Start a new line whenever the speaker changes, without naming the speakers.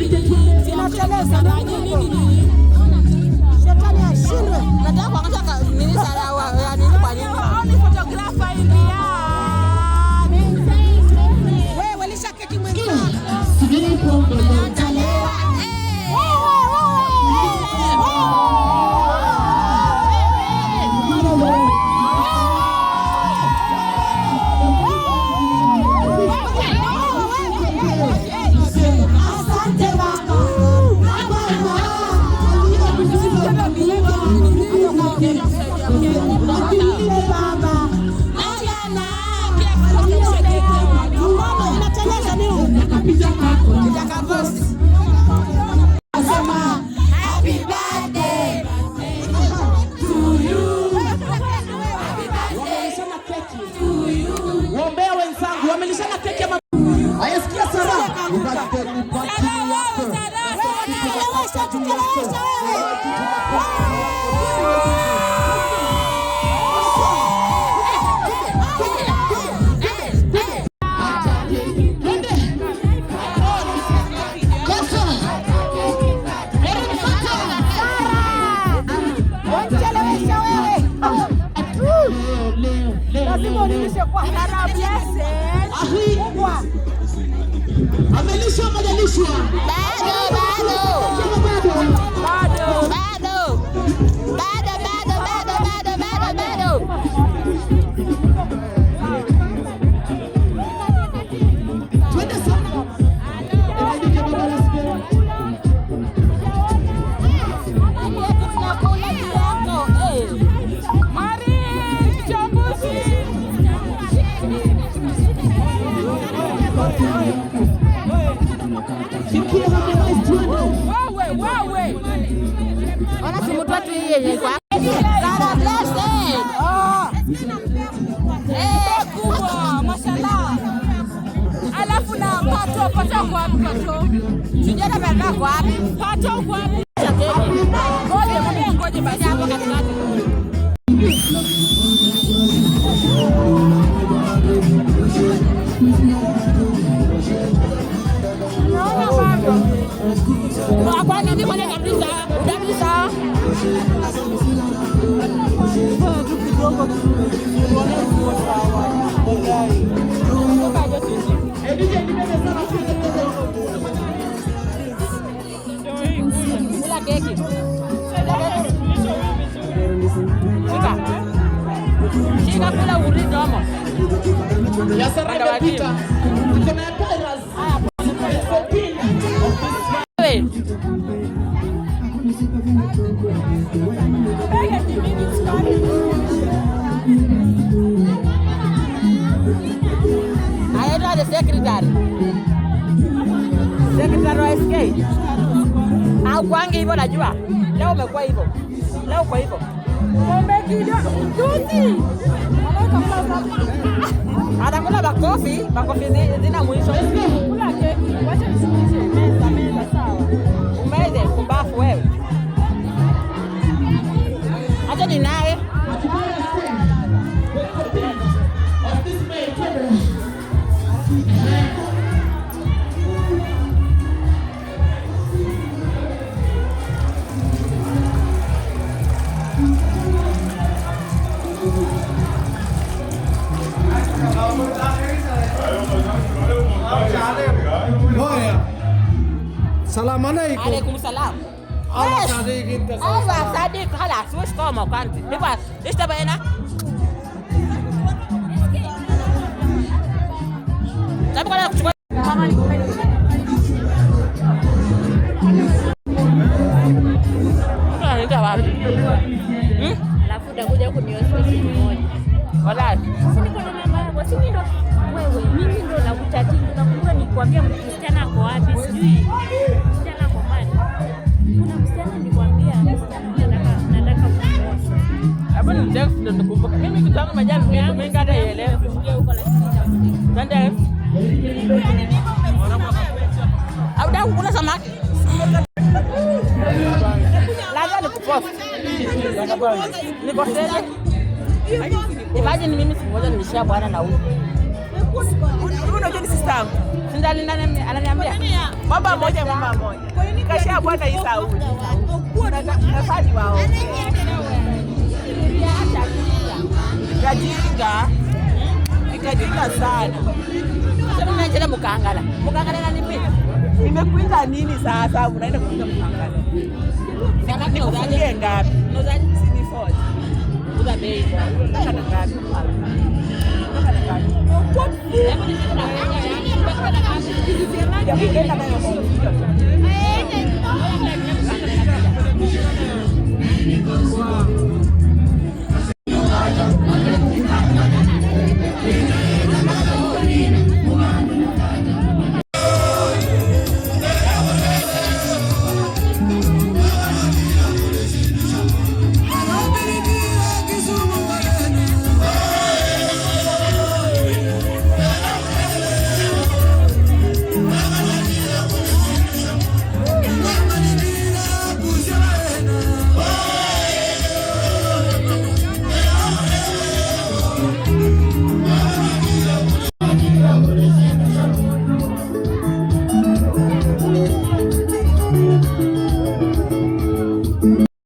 Tunateleza nini? Shetani ashindwe. Nataka kuangalia nini sala ya nini kwa nini? Ni photographer India. Wewe lishaketi mwenzako. Subiri pombe natalewa. Secretary wa SK. Au kwangi hivyo najua. Leo umekuwa hivyo. Leo kwa hivyo. Umekidia tuti. Atakula makofi zina mwisho. Kula keki. Wacha nisikilize. Meza sawa. Umeze kumbafu wewe. Acha ninawe.
Salam alaikum.
Waalaikumsalam.
Allah sadiqin ta.
Allah sadiq خلاص وش قومه كانت يبغى ايش تبغى هنا؟ تبغى لك شوي alafu utakuja kuniosha siku moja. Wala. Sisi niko na mama yangu, sisi ndo wewe, mimi ndo nakutatiza. Nakumbuka nikwambia msichana ako wapi sijui. Msichana ako wapi? Kuna msichana nikwambia, msichana nataka kumwosha. Hapo ni mtext ndo nakumbuka. Mimi kitu changu majani mengi hata ielewe. Ongea huko lakini ndio. Au dau kuna samaki. Lazima nikupost. Nikoseje? Imagine mimi siku moja nimeshia bwana na huyu. Unajua ni sister yangu.
ananiambia baba moja mama moja. Kasha bwana hii Saudi. Nafani wao. Nikajinga sana. Sasa mnaenda mukangala. Mukangala na nipi? Nimekuita nini sasa? Unaenda kuita mukangala. Nikufungie ngapi? Sini 40. Uza bei. Nataka ngapi? Nataka ngapi? What? Ya kuenda nayo.